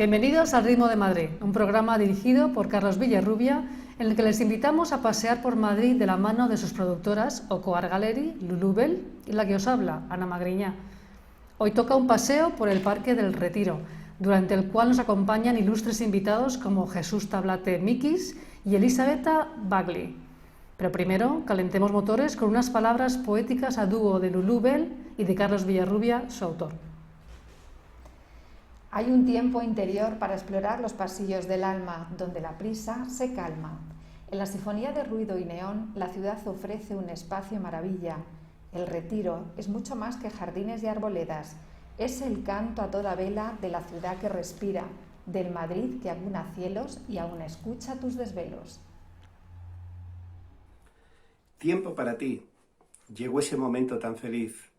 Bienvenidos al Ritmo de Madrid, un programa dirigido por Carlos Villarrubia, en el que les invitamos a pasear por Madrid de la mano de sus productoras Oko Art Gallery, Lulubel y la que os habla, Ana Magriñá. Hoy toca un paseo por el Parque del Retiro, durante el cual nos acompañan ilustres invitados como Jesús Tablate Mikis y Elisabetta Bagli. Pero primero calentemos motores con unas palabras poéticas a dúo de Lulubel y de Carlos Villarrubia, su autor. Hay un tiempo interior para explorar los pasillos del alma, donde la prisa se calma. En la sinfonía de ruido y neón, la ciudad ofrece un espacio maravilla. El Retiro es mucho más que jardines y arboledas. Es el canto a toda vela de la ciudad que respira, del Madrid que acuna cielos y aún escucha tus desvelos. Tiempo para ti. Llegó ese momento tan feliz.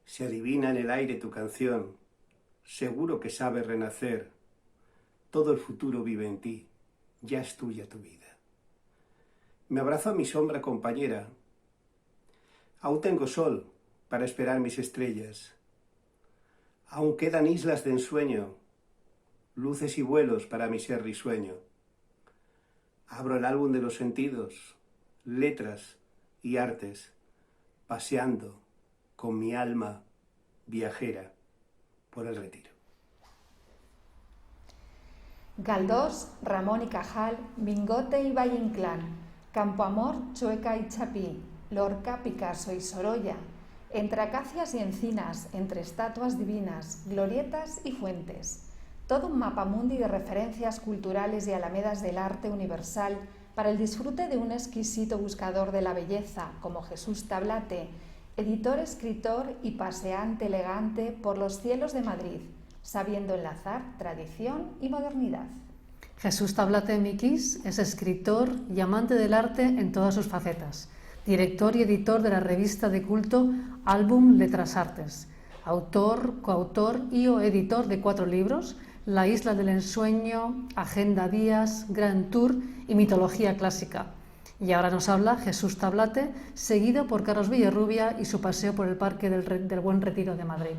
Se adivina en el aire tu canción. Seguro que sabes renacer. Todo el futuro vive en ti. Ya es tuya tu vida. Me abrazo a mi sombra compañera. Aún tengo sol para esperar mis estrellas. Aún quedan islas de ensueño, luces y vuelos para mi ser risueño. Abro el álbum de los sentidos, letras y artes, paseando con mi alma viajera por el Retiro. Galdós, Ramón y Cajal, Mingote y Valle Inclán, Campoamor, Chueca y Chapí, Lorca, Picasso y Sorolla, entre acacias y encinas, entre estatuas divinas, glorietas y fuentes. Todo un mapamundi de referencias culturales y alamedas del arte universal para el disfrute de un exquisito buscador de la belleza como Jesús Tablate, editor, escritor y paseante elegante por los cielos de Madrid, sabiendo enlazar tradición y modernidad. Jesús Tablate Mikis es escritor y amante del arte en todas sus facetas, director y editor de la revista de culto Álbum Letras Artes, autor, coautor y o editor de 4 libros, La Isla del Ensueño, Agenda Días, Grand Tour y Mitología Clásica. Y ahora nos habla Jesús Tablate, seguido por Carlos Villarrubia y su paseo por el Parque del Buen Retiro de Madrid.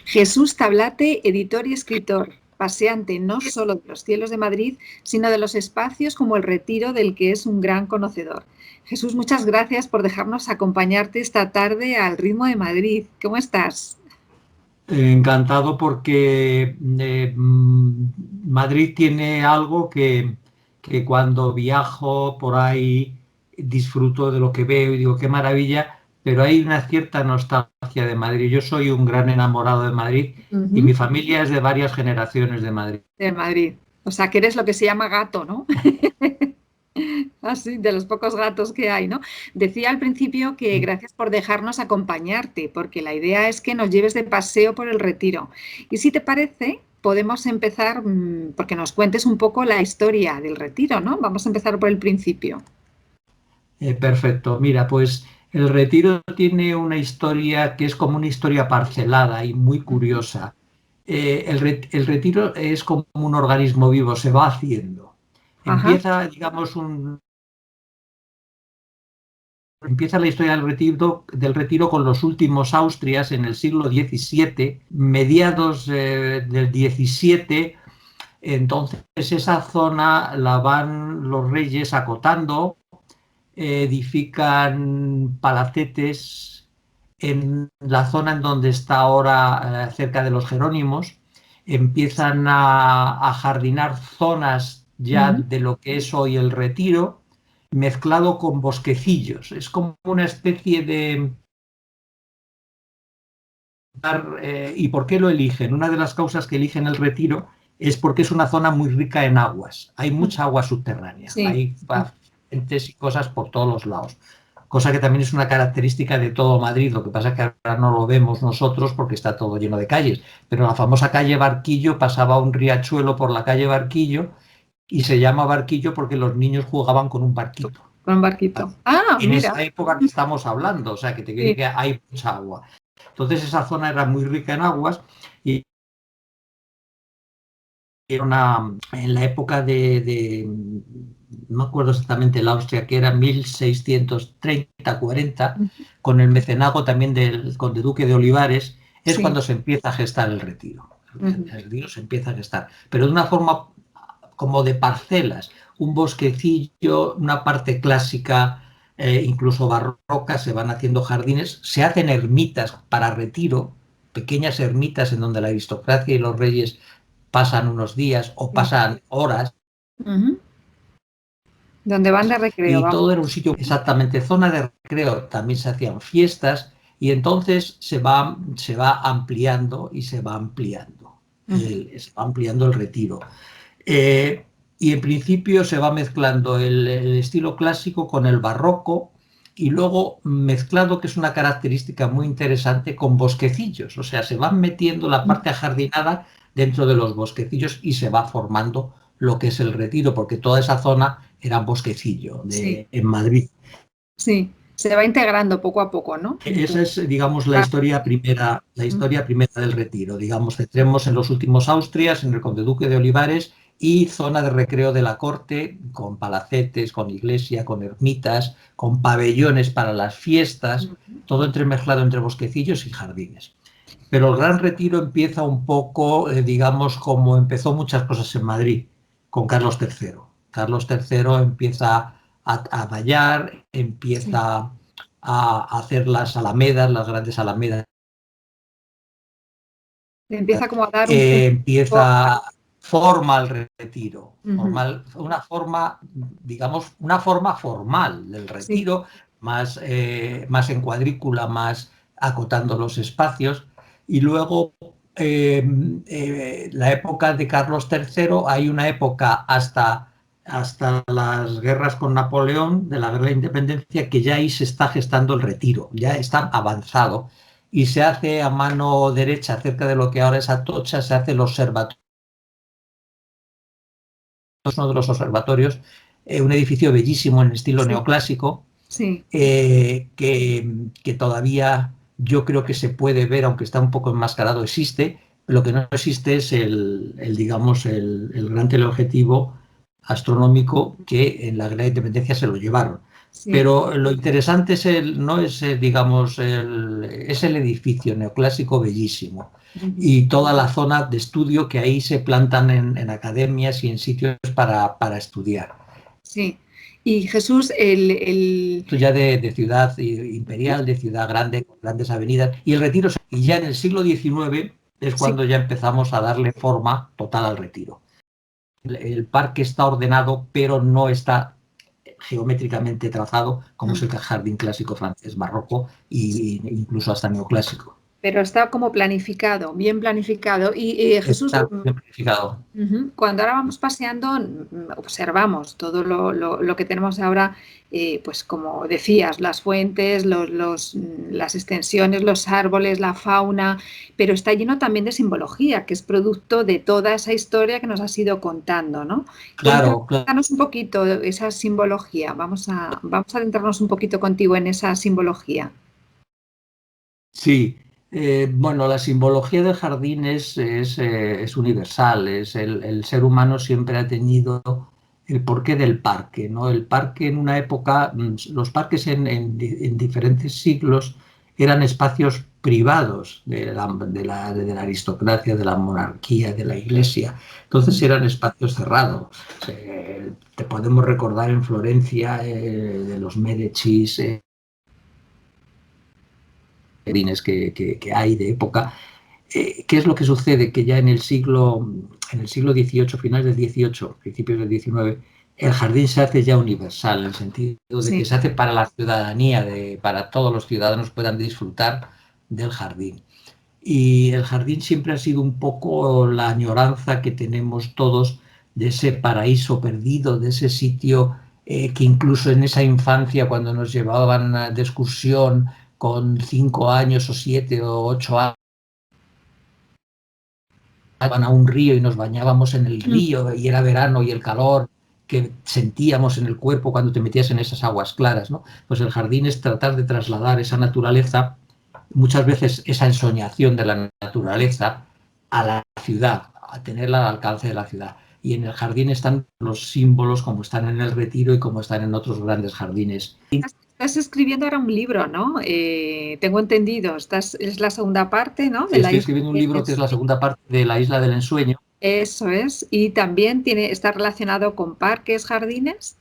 Jesús Tablate, editor y escritor, paseante no solo de los cielos de Madrid, sino de los espacios como el Retiro, del que es un gran conocedor. Jesús, muchas gracias por dejarnos acompañarte esta tarde al Ritmo de Madrid. ¿Cómo estás? Encantado porque Madrid tiene algo que cuando viajo por ahí disfruto de lo que veo y digo qué maravilla, pero hay una cierta nostalgia de Madrid. Yo soy un gran enamorado de Madrid y mi familia es de varias generaciones de Madrid. De Madrid. O sea, que eres lo que se llama gato, ¿no? Así, de los pocos gatos que hay, ¿no? Decía al principio que gracias por dejarnos acompañarte, porque la idea es que nos lleves de paseo por el Retiro. Y si te parece, podemos empezar porque nos cuentes un poco la historia del Retiro, ¿no? Vamos a empezar por el principio. Perfecto. Mira, pues el Retiro tiene una historia que es como una historia parcelada y muy curiosa. El Retiro es como un organismo vivo, se va haciendo. Empieza, digamos, empieza la historia del Retiro con los últimos Austrias en el siglo XVII, mediados del XVII. Entonces esa zona la van los reyes acotando, edifican palacetes en la zona en donde está ahora cerca de los Jerónimos, empiezan a jardinar zonas ya de lo que es hoy el Retiro, mezclado con bosquecillos. Es como una especie de... ¿Y por qué lo eligen? Una de las causas que eligen el Retiro es porque es una zona muy rica en aguas. Hay mucha agua subterránea. Sí. Hay fuentes y cosas por todos los lados. Cosa que también es una característica de todo Madrid. Lo que pasa es que ahora no lo vemos nosotros porque está todo lleno de calles. Pero la famosa calle Barquillo, pasaba un riachuelo por la calle Barquillo y se llama Barquillo porque los niños jugaban con un barquito. Con un barquito. En esa época que estamos hablando, o sea, que te quiere que hay mucha agua. Entonces esa zona era muy rica en aguas y en la época no me acuerdo exactamente la Austria, que era 1630-40, con el mecenazgo también del conde duque de Olivares, es cuando se empieza a gestar el Retiro. El retiro se empieza a gestar, pero de una forma como de parcelas, un bosquecillo, una parte clásica, incluso barroca, se van haciendo jardines, se hacen ermitas para retiro, pequeñas ermitas en donde la aristocracia y los reyes pasan unos días o pasan horas. Donde van de recreo. Y todo era un sitio, exactamente, zona de recreo, también se hacían fiestas y entonces se va ampliando y se va ampliando, se va ampliando el retiro. Y en principio se va mezclando el estilo clásico con el barroco y luego mezclado, que es una característica muy interesante, con bosquecillos. O sea, se van metiendo la parte ajardinada dentro de los bosquecillos y se va formando lo que es el retiro, porque toda esa zona era bosquecillo en Madrid. Sí, se va integrando poco a poco, ¿no? Esa es, digamos, la historia primera del retiro. Digamos, centremos en los últimos Austrias, en el Conde Duque de Olivares, y zona de recreo de la corte, con palacetes, con iglesia, con ermitas, con pabellones para las fiestas, todo entremezclado entre bosquecillos y jardines. Pero el Gran Retiro empieza un poco, digamos, como empezó muchas cosas en Madrid, con Carlos III. Carlos III empieza a vallar, empieza a hacer las alamedas, las grandes alamedas. Empieza como a dar forma el retiro, una forma, digamos, una forma formal del retiro, más en cuadrícula, más acotando los espacios. Y luego la época de Carlos III, hay una época hasta las guerras con Napoleón, de la guerra de independencia, que ya ahí se está gestando el retiro, ya está avanzado. Y se hace a mano derecha, cerca de lo que ahora es Atocha, se hace el observatorio. Uno de los observatorios, un edificio bellísimo en estilo neoclásico, que todavía yo creo que se puede ver, aunque está un poco enmascarado, existe. Lo que no existe es el gran teleobjetivo astronómico que en la Guerra de Independencia se lo llevaron. Pero lo interesante es el edificio neoclásico bellísimo y toda la zona de estudio que ahí se plantan en academias y en sitios para estudiar. Sí. Y Jesús, ya de ciudad imperial, de ciudad grande, con grandes avenidas, y el retiro, y ya en el siglo XIX es cuando ya empezamos a darle forma total al retiro. El parque está ordenado, pero no está geométricamente trazado, como es el jardín clásico francés barroco e incluso hasta neoclásico. Pero está como planificado, bien planificado. Y Jesús, está bien planificado. Cuando ahora vamos paseando, observamos todo lo que tenemos ahora, pues como decías, las fuentes, las extensiones, los árboles, la fauna, pero está lleno también de simbología, que es producto de toda esa historia que nos has ido contando, ¿no? Claro. Cuéntanos un poquito esa simbología. Vamos a adentrarnos un poquito contigo en esa simbología. Sí. Bueno, la simbología del jardín es universal. El ser humano siempre ha tenido el porqué del parque, ¿no? El parque en una época, los parques en diferentes siglos eran espacios privados de la aristocracia, de la monarquía, de la iglesia. Entonces eran espacios cerrados. Te podemos recordar en Florencia de los Médicis, que hay de época. ¿Qué es lo que sucede? Que ya en el siglo XVIII, finales del XVIII, principios del XIX, el jardín se hace ya universal, en el sentido de que se hace para la ciudadanía, para todos los ciudadanos puedan disfrutar del jardín. Y el jardín siempre ha sido un poco la añoranza que tenemos todos de ese paraíso perdido, de ese sitio que incluso en esa infancia, cuando nos llevaban de excursión, con 5 años o 7 o 8 años, a un río y nos bañábamos en el río y era verano y el calor que sentíamos en el cuerpo cuando te metías en esas aguas claras, ¿no? Pues el jardín es tratar de trasladar esa naturaleza, muchas veces esa ensoñación de la naturaleza, a la ciudad, a tenerla al alcance de la ciudad. Y en el jardín están los símbolos como están en el Retiro y como están en otros grandes jardines. Estás escribiendo ahora un libro, ¿no? Tengo entendido, es la segunda parte, ¿no? Sí, estoy escribiendo un libro que es la segunda parte de La isla del ensueño. Eso es, y también está relacionado con parques, jardines.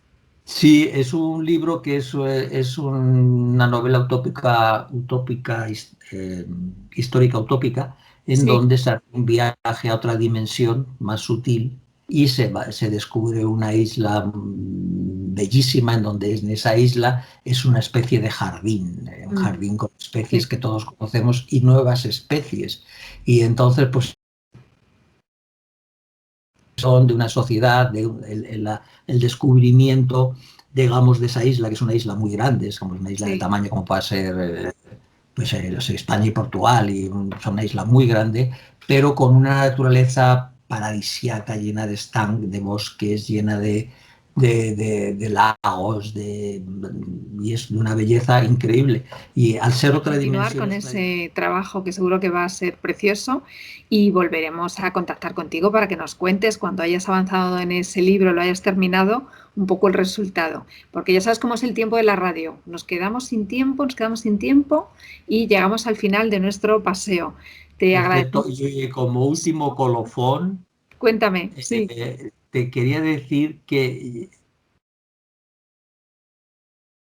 Sí, es un libro que es una novela utópica, histórica utópica, en Sí. donde se hace un viaje a otra dimensión más sutil y se descubre una isla bellísima, en donde en esa isla es una especie de jardín, un jardín con especies Sí. que todos conocemos y nuevas especies. Y entonces, pues, son de una sociedad, el descubrimiento, digamos, de esa isla, que es una isla muy grande, es como una isla de tamaño como puede ser pues, España y Portugal, y son una isla muy grande, pero con una naturaleza paradisíaca, llena de de bosques, llena de lagos, y es de una belleza increíble. Y al ser otra Continuar dimensión... con ese trabajo que seguro que va a ser precioso, y volveremos a contactar contigo para que nos cuentes cuando hayas avanzado en ese libro, lo hayas terminado, un poco el resultado. Porque ya sabes cómo es el tiempo de la radio. Nos quedamos sin tiempo y llegamos al final de nuestro paseo. Te Perfecto. agradezco. Y como último colofón, Cuéntame, sí. te quería decir que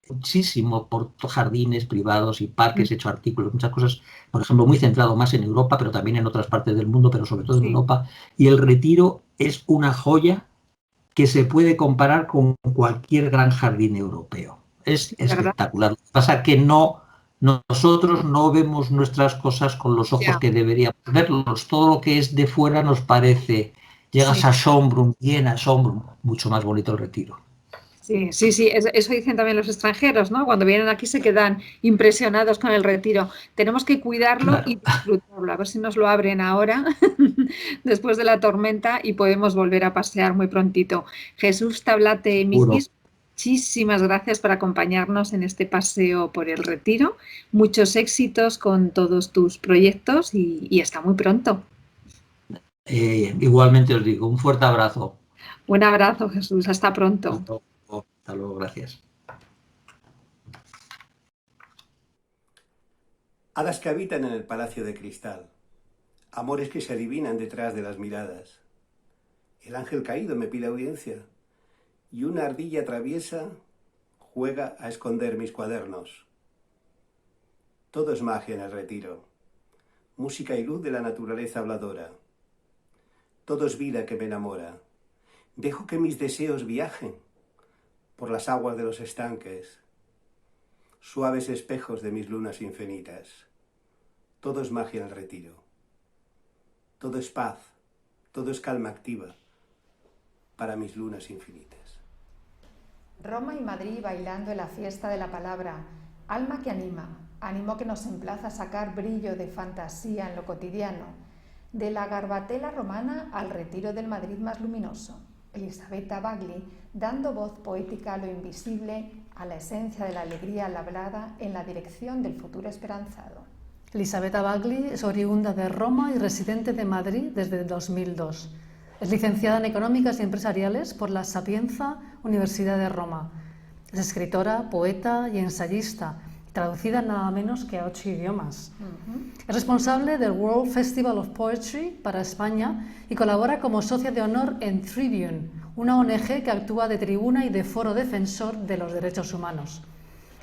muchísimo por jardines privados y parques, he hecho artículos, muchas cosas, por ejemplo, muy centrado más en Europa, pero también en otras partes del mundo, pero sobre todo en Sí. Europa. Y el Retiro es una joya que se puede comparar con cualquier gran jardín europeo. Es ¿Verdad? espectacular. Lo que pasa es que nosotros no vemos nuestras cosas con los ojos Ya. que deberíamos verlos. Todo lo que es de fuera nos parece, llegas Sí. a Schönbrunn, Viena, Schönbrunn, mucho más bonito el Retiro. Sí, sí, sí, eso dicen también los extranjeros, ¿no? Cuando vienen aquí se quedan impresionados con el Retiro. Tenemos que cuidarlo y Claro. disfrutarlo, a ver si nos lo abren ahora, después de la tormenta, y podemos volver a pasear muy prontito. Jesús Tablate Seguro. Miquis, muchísimas gracias por acompañarnos en este paseo por el Retiro. Muchos éxitos con todos tus proyectos y hasta muy pronto. Igualmente os digo, un fuerte abrazo. Un abrazo, Jesús, hasta pronto. Hasta luego, gracias. Hadas que habitan en el palacio de cristal, amores que se adivinan detrás de las miradas. El ángel caído me pide audiencia y una ardilla traviesa juega a esconder mis cuadernos. Todo es magia en el Retiro, música y luz de la naturaleza habladora. Todo es vida que me enamora. Dejo que mis deseos viajen por las aguas de los estanques, suaves espejos de mis lunas infinitas. Todo es magia en el Retiro. Todo es paz, todo es calma activa para mis lunas infinitas. Roma y Madrid bailando en la fiesta de la palabra, alma que anima, ánimo que nos emplaza a sacar brillo de fantasía en lo cotidiano, de la garbatela romana al Retiro del Madrid más luminoso. Elisabetta Bagli, dando voz poética a lo invisible, a la esencia de la alegría labrada en la dirección del futuro esperanzado. Elisabetta Bagli es oriunda de Roma y residente de Madrid desde 2002. Es licenciada en Económicas y Empresariales por la Sapienza Universidad de Roma. Es escritora, poeta y ensayista, traducida nada menos que a 8 idiomas. Es responsable del World Festival of Poetry para España y colabora como socia de honor en Tribune, una ONG que actúa de tribuna y de foro defensor de los derechos humanos.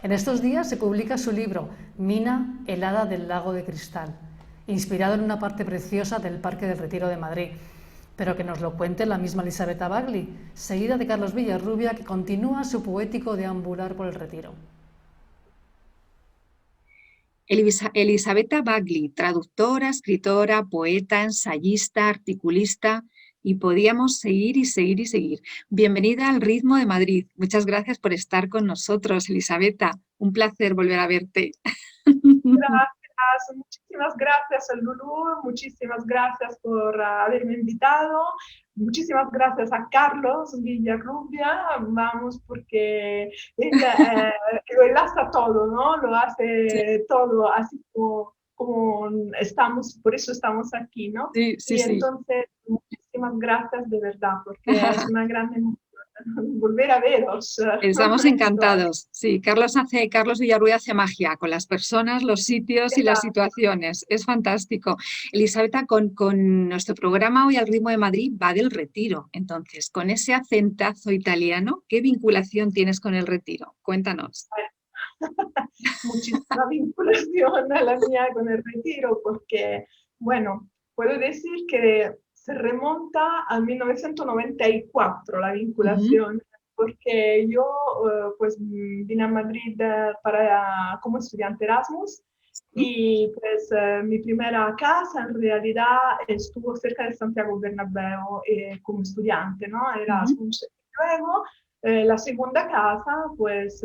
En estos días se publica su libro Mina, el hada del lago de cristal, inspirado en una parte preciosa del Parque del Retiro de Madrid, pero que nos lo cuente la misma Elisabetta Bagli, seguida de Carlos Villarrubia, que continúa su poético deambular por el Retiro. Elisabetta Bagli, traductora, escritora, poeta, ensayista, articulista, y podíamos seguir y seguir y seguir. Bienvenida al Ritmo de Madrid. Muchas gracias por estar con nosotros, Elisabetta. Un placer volver a verte. Gracias, muchísimas gracias, Lulú, muchísimas gracias por haberme invitado, muchísimas gracias a Carlos Villarrubia, vamos, porque él lo enlaza todo, ¿no? Lo hace todo, así como estamos, por eso estamos aquí, ¿no? Sí, sí, y sí. entonces, muchísimas gracias de verdad, porque es una gran emoción volver a veros. Estamos encantados. Sí, Carlos Villarruiz hace magia con las personas, los sitios y las situaciones. Es fantástico. Elisabetta, con nuestro programa Hoy al ritmo de Madrid va del Retiro. Entonces, con ese acentazo italiano, ¿qué vinculación tienes con el Retiro? Cuéntanos. Muchísima vinculación a la mía con el Retiro, porque, bueno, puedo decir que se remonta a 1994 la vinculación, porque yo pues vine a Madrid como estudiante Erasmus y pues mi primera casa en realidad estuvo cerca de Santiago Bernabéu como estudiante, ¿no? Erasmus. Luego la segunda casa pues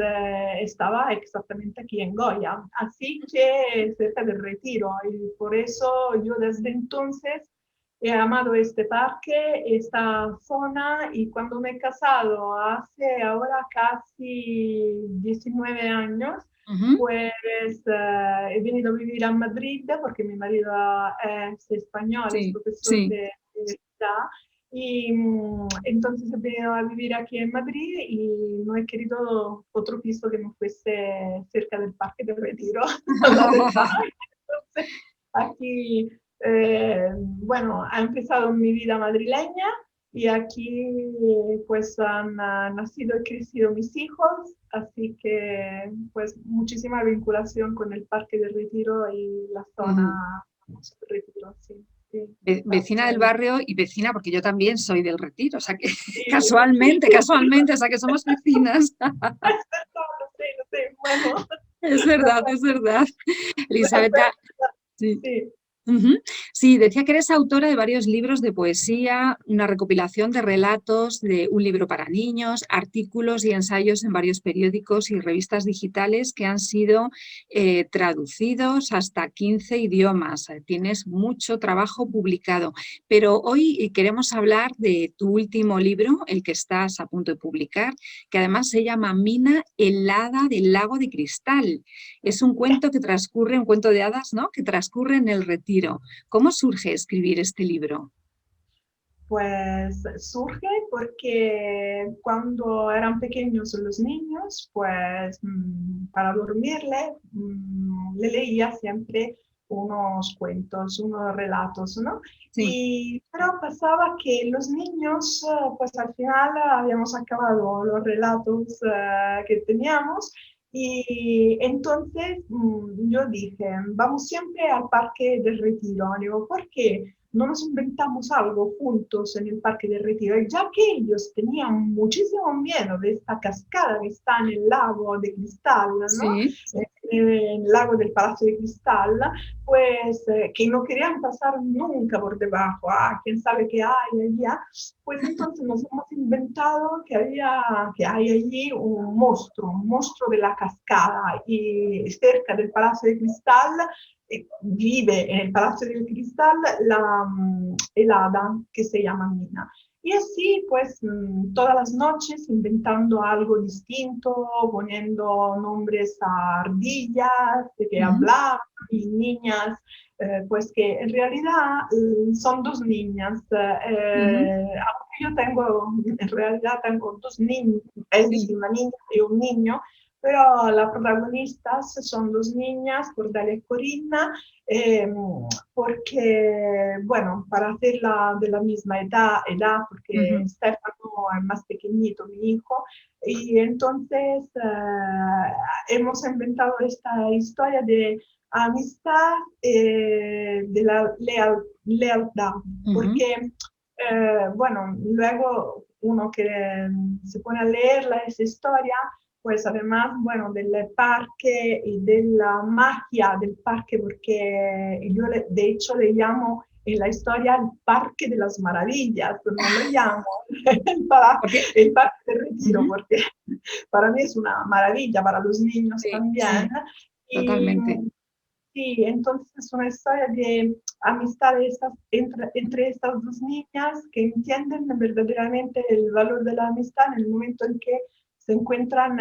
estaba exactamente aquí en Goya, así que cerca del Retiro, y por eso yo desde entonces he amado este parque, esta zona, y cuando me he casado hace ahora casi 19 años, pues he venido a vivir a Madrid porque mi marido es español, es profesor de universidad, y entonces he venido a vivir aquí en Madrid y no he querido otro piso que no fuese cerca del Parque del Retiro. Entonces, aquí, bueno, ha empezado mi vida madrileña y aquí pues han nacido y crecido mis hijos, así que pues muchísima vinculación con el Parque del Retiro y la zona del Retiro, sí. Vecina del barrio y vecina, porque yo también soy del Retiro, o sea que casualmente, o sea que somos vecinas. Lo sé, bueno. Es verdad. Elisabetta, sí. Sí, decía que eres autora de varios libros de poesía, una recopilación de relatos, de un libro para niños, artículos y ensayos en varios periódicos y revistas digitales que han sido traducidos hasta 15 idiomas. Tienes mucho trabajo publicado, pero hoy queremos hablar de tu último libro, el que estás a punto de publicar, que además se llama Mina, el hada del lago de cristal. Es un cuento que transcurre, un cuento de hadas, ¿no?, que transcurre en el Retiro. ¿Cómo surge escribir este libro? Pues surge porque cuando eran pequeños los niños, pues para dormirle le leía siempre unos cuentos, unos relatos, ¿no? Sí. Pero pasaba que los niños, pues al final habíamos acabado los relatos que teníamos. Y entonces yo dije, vamos siempre al Parque del Retiro. Digo, ¿por qué no nos inventamos algo juntos en el Parque del Retiro? Y ya que ellos tenían muchísimo miedo de esta cascada que está en el lago de cristal, ¿no? Sí. En el lago del Palacio de Cristal, pues que no querían pasar nunca por debajo, quién sabe qué hay allá, pues entonces nos hemos inventado que hay allí un monstruo de la cascada, y cerca del Palacio de Cristal vive en el Palacio del Cristal el hada que se llama Mina. Y así, pues, todas las noches inventando algo distinto, poniendo nombres a ardillas que hablaban, y niñas, pues que en realidad son dos niñas. Aunque yo en realidad tengo dos niños, es decir, una niña y un niño, pero las protagonistas son dos niñas, Cordelia y Corinna, porque, bueno, para hacerla de la misma edad porque Stefano es más pequeñito, mi hijo, y entonces hemos inventado esta historia de amistad, de la lealtad, porque, bueno, luego uno que se pone a leer esa historia, pues además, bueno, del parque y de la magia del parque, porque yo de hecho le llamo en la historia el Parque de las Maravillas, no lo llamo el Parque de Retiro, porque para mí es una maravilla, para los niños también. Sí, totalmente. Sí, entonces es una historia de amistad entre estas dos niñas que entienden verdaderamente el valor de la amistad en el momento en que se encuentran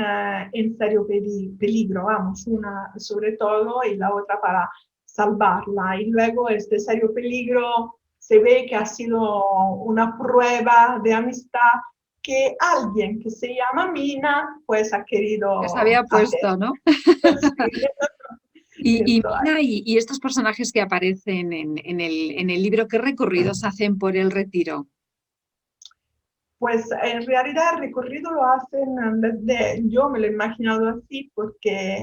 en serio peligro, vamos, una sobre todo y la otra para salvarla. Y luego este serio peligro se ve que ha sido una prueba de amistad que alguien que se llama Mina, pues ha querido Les había puesto, hacer. ¿no? Sí. Y Esto Mina, y estos personajes que aparecen en el libro, ¿qué recorridos hacen por el retiro? Pues en realidad el recorrido lo hacen desde, yo me lo he imaginado así porque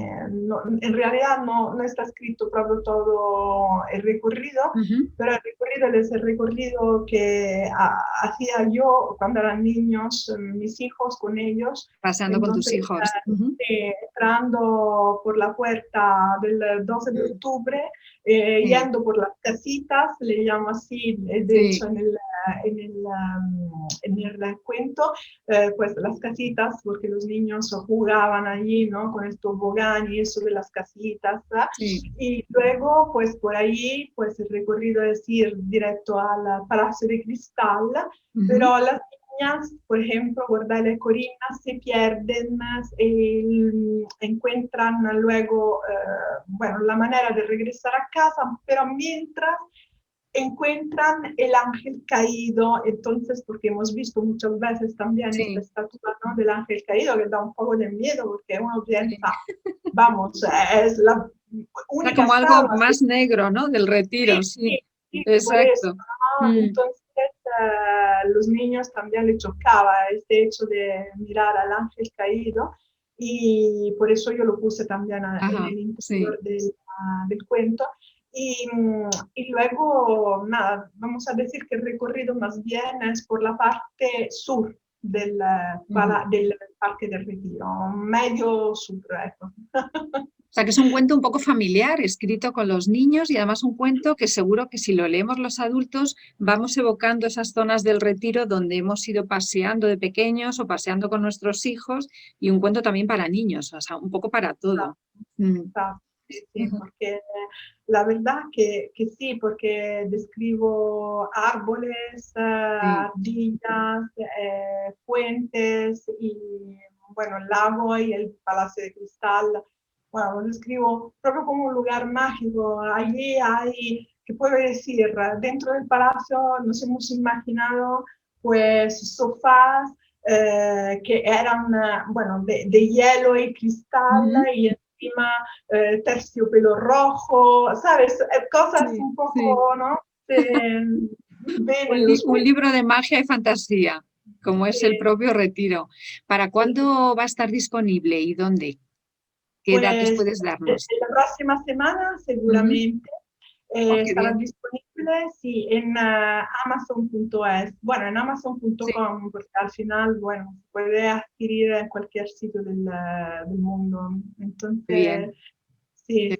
en realidad no está escrito proprio todo el recorrido, pero el recorrido es el recorrido que hacía yo cuando eran niños, mis hijos con ellos. Paseando con tus Entonces, hijos. entrando por la puerta del 12 de octubre, yendo por las casitas, le llamo así, de hecho en el cuento, pues las casitas, porque los niños jugaban allí, ¿no? Con el tobogán y eso de las casitas, ¿verdad? Y luego, pues por ahí, pues el recorrido es ir directo al Palacio de Cristal, pero las niñas, por ejemplo, Guardale y Corina, se pierden y encuentran luego, bueno, la manera de regresar a casa, pero mientras encuentran el ángel caído, entonces, porque hemos visto muchas veces también esta estatua, ¿no? Del ángel caído, que da un poco de miedo, porque uno piensa, vamos, es la única como algo más negro, ¿no? Del retiro, sí. Exacto. Por eso, ¿no? Entonces, los niños también les chocaba este hecho de mirar al ángel caído, y por eso yo lo puse también en el interior del cuento. Y luego, nada, vamos a decir que el recorrido más bien es por la parte sur del Parque del Retiro, medio sur. O sea, que es un cuento un poco familiar, escrito con los niños, y además un cuento que seguro que si lo leemos los adultos vamos evocando esas zonas del retiro donde hemos ido paseando de pequeños o paseando con nuestros hijos, y un cuento también para niños, o sea, un poco para todo. Sí, porque la verdad que sí, porque describo árboles, ardillas, puentes y, bueno, el lago y el Palacio de Cristal. Bueno, lo describo proprio como un lugar mágico. Allí hay, ¿qué puedo decir? Dentro del palacio nos hemos imaginado pues sofás que eran, bueno, de hielo y cristal, y encima terciopelo rojo, ¿sabes? Cosas un poco, ¿no? Un libro de magia y fantasía, como es el propio retiro. ¿Para cuándo va a estar disponible y dónde? ¿Qué datos puedes darnos? La próxima semana seguramente estará disponible, sí, en Amazon.es. Bueno, en Amazon.com, porque al final, bueno, se puede adquirir en cualquier sitio del mundo. Entonces, sí.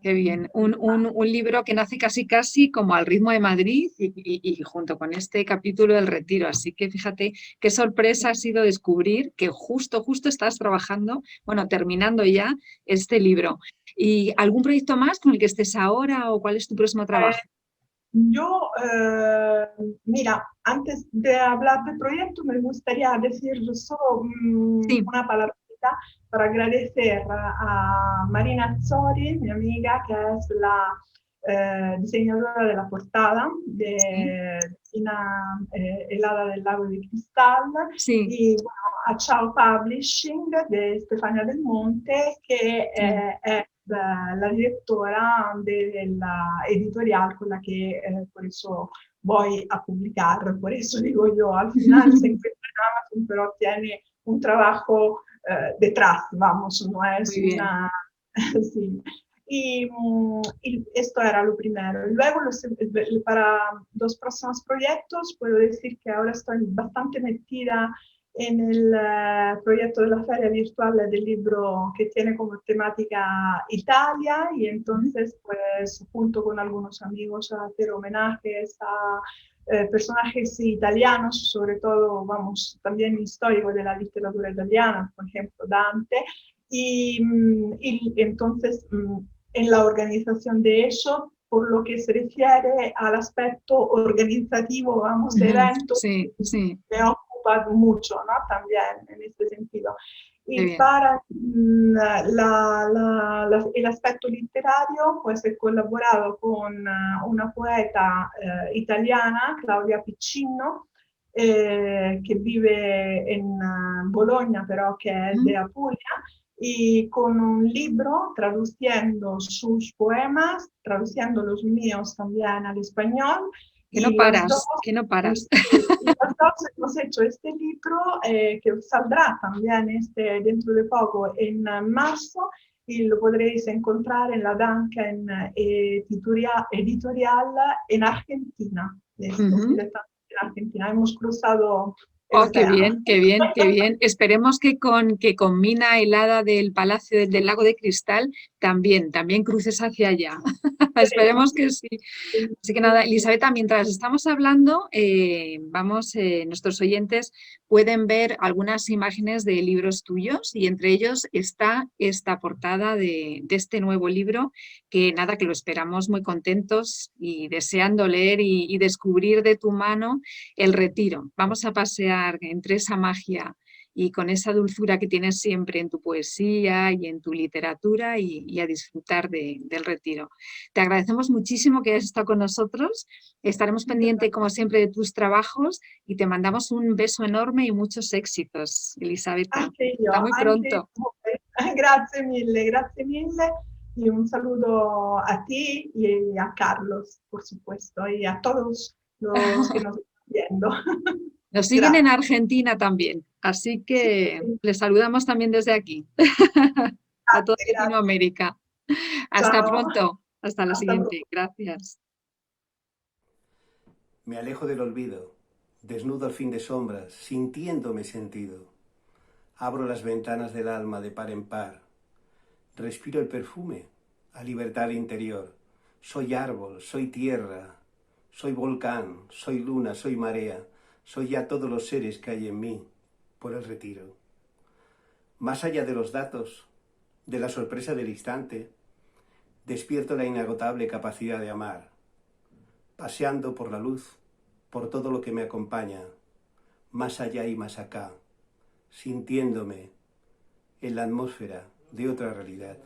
Qué bien. Un libro que nace casi como al ritmo de Madrid y junto con este capítulo del retiro. Así que fíjate qué sorpresa ha sido descubrir que justo estás trabajando, bueno, terminando ya este libro. ¿Y algún proyecto más con el que estés ahora o cuál es tu próximo trabajo? Yo, mira, antes de hablar del proyecto, me gustaría decir solo una palabra para agradecer a Marina Azzori, mi amiga, que es la diseñadora de la portada de Una helada del lago de cristal, y bueno, a Ciao Publishing de Stefania Del Monte, que è la direttora della editorial con la que por eso voy a publicar. Por eso digo yo, al final se encuentra en Amazon, pero tiene un trabajo detrás, vamos, no es una... sí. Y esto era lo primero. Luego, para los próximos proyectos, puedo decir que ahora estoy bastante metida en el proyecto de la Feria Virtual del Libro, que tiene como temática Italia, y entonces, pues, junto con algunos amigos, a hacer homenajes a personajes italianos, sobre todo, vamos, también históricos de la literatura italiana, por ejemplo, Dante, y entonces en la organización de eso, por lo que se refiere al aspecto organizativo, vamos, de eventos, me ocupa mucho, ¿no? También en este sentido. Y para el aspecto literario, pues he colaborado con una poeta italiana, Claudia Piccino, que vive en Bologna, pero que es de Apulia, y con un libro traduciendo sus poemas, traduciendo los míos también al español. Que no paras, que no paras. Y los dos hemos hecho este libro que saldrá también dentro de poco en marzo, y lo podréis encontrar en la Duncan editorial en Argentina. Directamente en Argentina. Hemos cruzado el Oh, qué océano. bien, qué bien, qué bien. Esperemos que con Mina helada del Palacio del Lago de Cristal también cruces hacia allá. Esperemos que sí. Así que nada, Elisabetta, mientras estamos hablando, nuestros oyentes pueden ver algunas imágenes de libros tuyos, y entre ellos está esta portada de este nuevo libro, que nada, que lo esperamos muy contentos y deseando leer y descubrir de tu mano El Retiro. Vamos a pasear entre esa magia y con esa dulzura que tienes siempre en tu poesía y en tu literatura, y a disfrutar del retiro. Te agradecemos muchísimo que hayas estado con nosotros. Estaremos pendientes, como siempre, de tus trabajos, y te mandamos un beso enorme y muchos éxitos, Elisabetta. Hasta muy pronto. Grazie mille, y un saludo a ti y a Carlos, por supuesto, y a todos los que nos están viendo. Nos siguen en Argentina también, así que les saludamos también desde aquí, a toda Latinoamérica. Hasta pronto, hasta la siguiente. Gracias. Me alejo del olvido, desnudo al fin de sombras, sintiéndome sentido. Abro las ventanas del alma de par en par. Respiro el perfume a libertad interior. Soy árbol, soy tierra, soy volcán, soy luna, soy marea. Soy ya todos los seres que hay en mí por el retiro. Más allá de los datos, de la sorpresa del instante, despierto la inagotable capacidad de amar, paseando por la luz, por todo lo que me acompaña, más allá y más acá, sintiéndome en la atmósfera de otra realidad,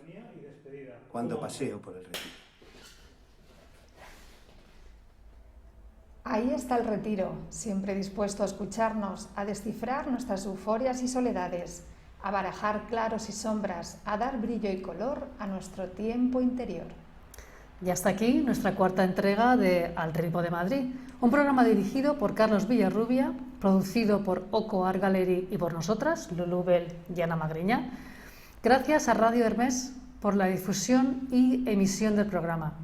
cuando paseo por el retiro. Ahí está el retiro, siempre dispuesto a escucharnos, a descifrar nuestras euforias y soledades, a barajar claros y sombras, a dar brillo y color a nuestro tiempo interior. Y hasta aquí nuestra cuarta entrega de Al ritmo de Madrid, un programa dirigido por Carlos Villarrubia, producido por Oco Art Gallery y por nosotras, Lulu Bell y Ana Magriña. Gracias a Radio Hermès por la difusión y emisión del programa.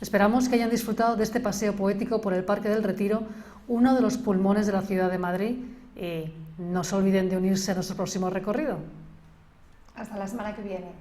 Esperamos que hayan disfrutado de este paseo poético por el Parque del Retiro, uno de los pulmones de la ciudad de Madrid, y no se olviden de unirse a nuestro próximo recorrido. Hasta la semana que viene.